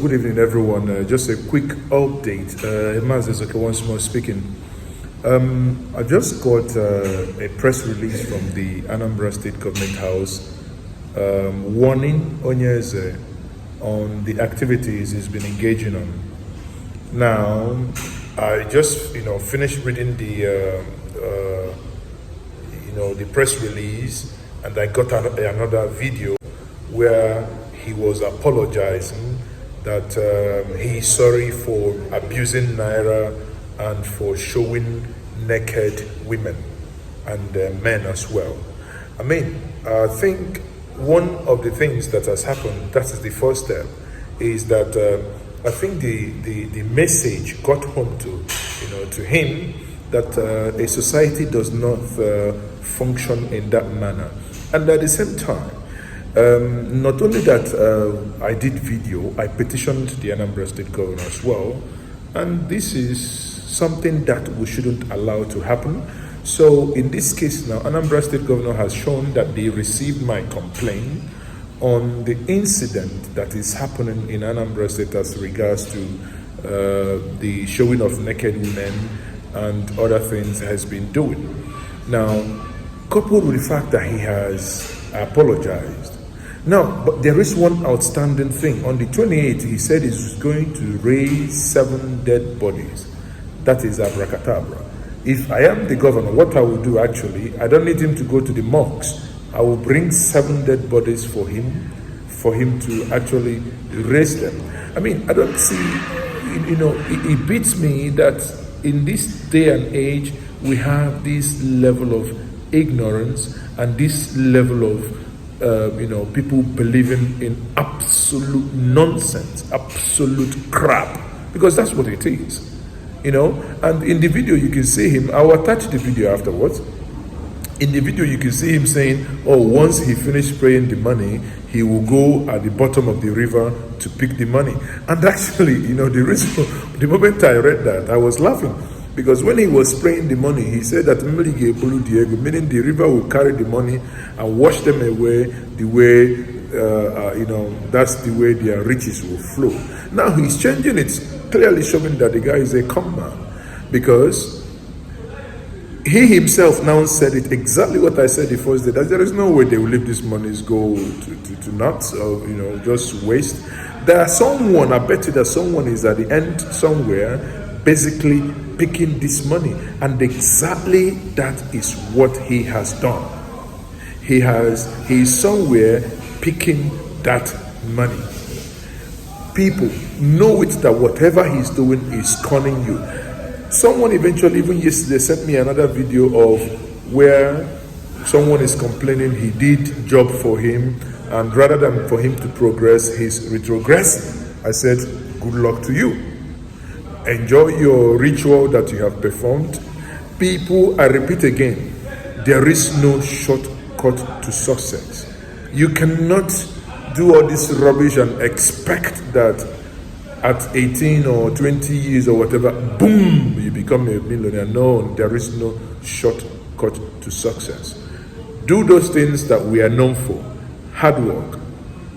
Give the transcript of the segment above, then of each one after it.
good evening, everyone. Just a quick update. Onye-Eze once more speaking. I just got a press release from the Anambra State Government House warning Onye-Eze on the activities he's been engaging on. Now, I just finished reading the the press release, and I got another video where he was apologizing that he's sorry for abusing Naira and for showing naked women and men as well. I mean, I think one of the things that has happened, that is the first step, is that I think the message got home to him that a society does not function in that manner. And at the same time, not only that I did video, I petitioned the Anambra State Governor as well, and this is something that we shouldn't allow to happen. So in this case now, Anambra State Governor has shown that they received my complaint on the incident that is happening in Anambra State as regards to the showing of naked women and other things has been doing. Now, coupled with the fact that he has apologized. Now, but there is one outstanding thing. On the 28th, he said he's going to raise 7 dead bodies. That is abracadabra. If I am the governor, what I will do actually, I don't need him to go to the mosques. I will bring 7 dead bodies for him to actually raise them. I mean, I don't see, it beats me that in this day and age, we have this level of ignorance and this level of people believing in absolute nonsense, absolute crap, because that's what it is, And in the video, you can see him. I will attach the video afterwards. In the video, you can see him saying, "Oh, once he finished spraying the money, he will go at the bottom of the river to pick the money." And actually, the moment I read that, I was laughing. Because when he was spraying the money, he said that meaning the river will carry the money and wash them away the way, that's the way their riches will flow. Now he's changing it, clearly showing that the guy is a con man. Because he himself now said it exactly what I said the first day, that there is no way they will let these monies go to nuts or, just waste. There's someone, I bet you that someone is at the end somewhere, basically picking this money, and exactly that is what he has done. He is somewhere picking that money. People know it that whatever he's doing is conning you. Someone eventually, even yesterday, sent me another video of where someone is complaining he did job for him, and rather than for him to progress, he's retrogressing. I said, good luck to you. Enjoy your ritual that you have performed. People, I repeat again, there is no shortcut to success. You cannot do all this rubbish and expect that at 18 or 20 years or whatever, boom, you become a millionaire. No, there is no shortcut to success. Do those things that we are known for. Hard work.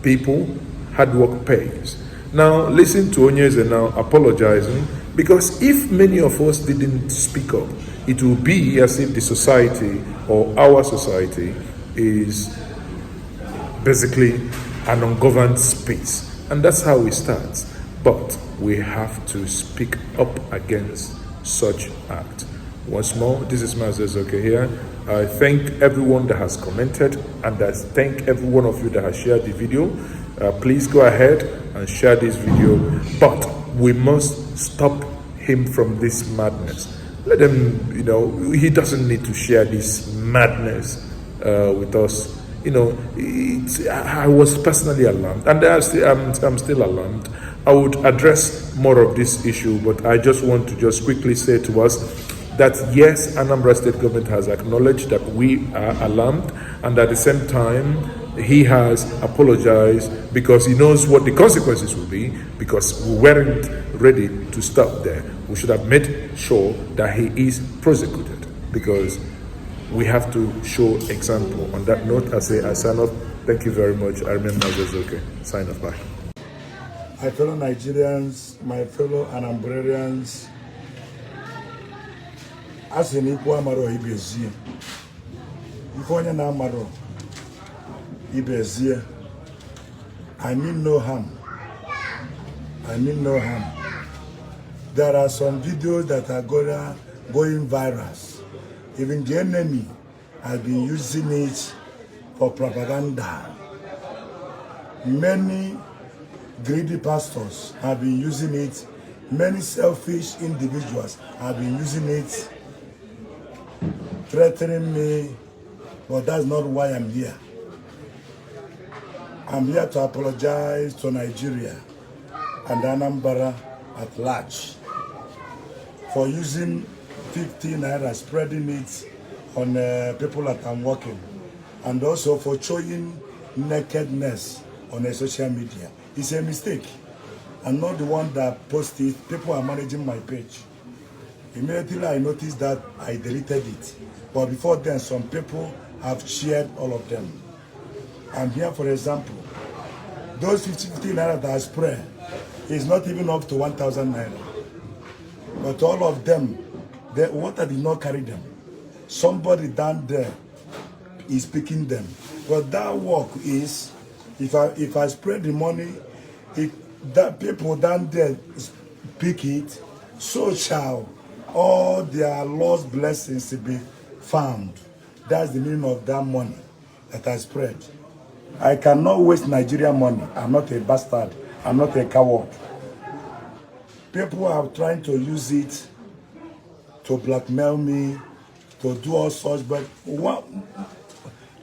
People, hard work pays. Now, listen to Onye-Eze now apologizing, because if many of us didn't speak up, it will be as if the society or our society is basically an ungoverned space. And that's how it starts. But we have to speak up against such act. Once more, this is Onye-Eze here. I thank everyone that has commented, and I thank every one of you that has shared the video. Please go ahead and share this video, but we must stop him from this madness. Let him, he doesn't need to share this madness with us. I was personally alarmed, and I'm still alarmed. I would address more of this issue, but I just want to just quickly say to us that yes, Anambra State Government has acknowledged that we are alarmed, and at the same time, he has apologized because he knows what the consequences will be, because we weren't ready to stop there. We should have made sure that he is prosecuted, because we have to show example. On that note, I say I sign off. Thank you very much. I remember Onye-Eze. Sign off. Bye. my fellow Nigerians, my fellow Anambrarians, as an equal amaro Ibezie. If onye na amaro Ibezie, I mean no harm. I mean no harm. There are some videos that are going viral. Even the enemy has been using it for propaganda. Many greedy pastors have been using it. Many selfish individuals have been using it, threatening me, but that's not why I'm here. I'm here to apologize to Nigeria and Anambra at large for using 50 naira, spreading it on people that I'm working, and also for showing nakedness on a social media. It's a mistake. I'm not the one that posted it. People are managing my page. Immediately I noticed that, I deleted it. But before then, some people have shared all of them. I'm here, for example, those 50 naira that I spread is not even up to 1,000 naira. But all of them, the water did not carry them. Somebody down there is picking them. But that work is, if I spread the money, if that people down there pick it, so shall all their lost blessings be found. That's the meaning of that money that I spread. I cannot waste Nigerian money. I'm not a bastard. I'm not a coward. People are trying to use it to blackmail me, to do all sorts, but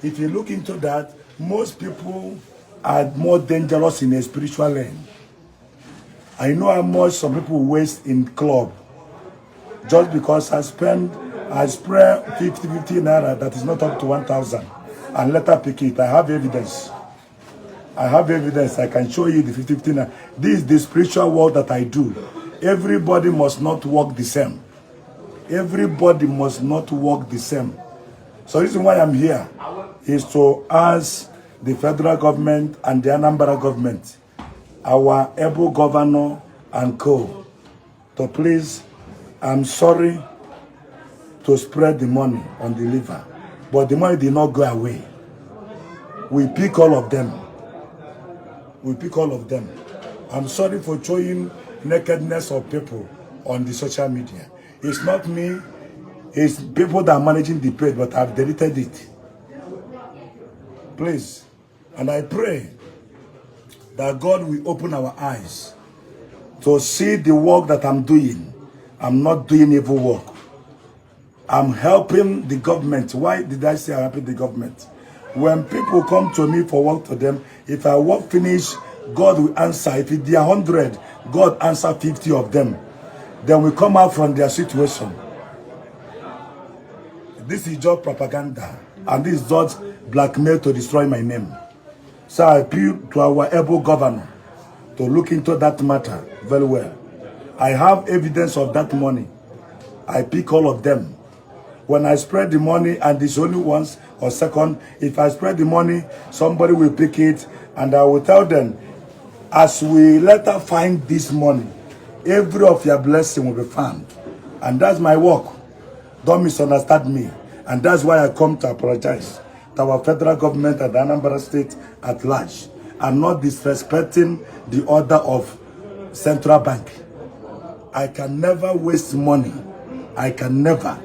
if you look into that, most people are more dangerous in a spiritual lane. I know how much some people waste in club just because I spread 50 naira that is not up to 1,000 and let her pick it. I have evidence. I have evidence. I can show you the 50 naira. This is the spiritual work that I do. Everybody must not walk the same. Everybody must not walk the same. So the reason why I'm here is to ask the federal government and the Anambra government, our able governor and co, to please, I'm sorry to spread the money on the liver, but the money did not go away. We pick all of them. We pick all of them. I'm sorry for showing nakedness of people on the social media. It's not me, it's people that are managing the page, but I've deleted it. Please. And I pray that God will open our eyes to see the work that I'm doing. I'm not doing evil work. I'm helping the government. Why did I say I'm helping the government? When people come to me for work to them, if I work finish, God will answer. If it's 100, God answer 50 of them. Then we come out from their situation. This is just propaganda. And this is just blackmail to destroy my name. So I appeal to our able governor to look into that matter very well. I have evidence of that money. I pick all of them. When I spread the money, and it's only once or second, if I spread the money, somebody will pick it, and I will tell them, as we later find this money, every of your blessing will be found. And that's my work. Don't misunderstand me. And that's why I come to apologize to our federal government and the Anambra state at large. I'm not disrespecting the order of central bank. I can never waste money. I can never.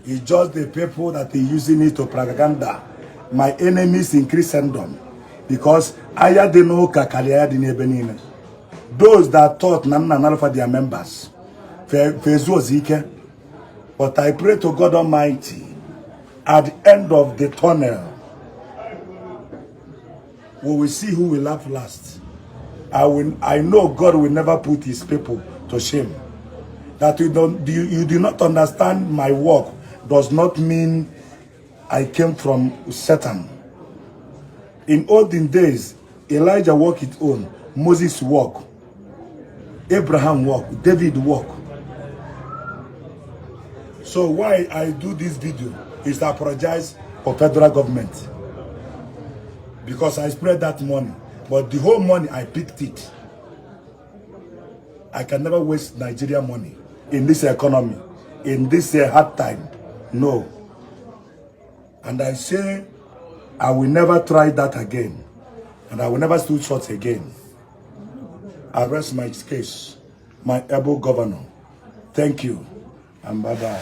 It's just the people that are using it to propaganda. My enemies in Christendom. Because those that thought Nana for their members. But I pray to God Almighty, at the end of the tunnel, we will see who will laugh last. I know God will never put his people to shame. That you do not understand my work does not mean I came from Satan. In olden days, Elijah walked his own, Moses walked, Abraham walked, David walked. So why I do this video is to apologize for federal government. Because I spread that money. But the whole money, I picked it. I can never waste Nigeria money in this economy, in this hard time. No. And I say, I will never try that again. And I will never stood short again. I rest my case, my able governor. Thank you, and bye-bye.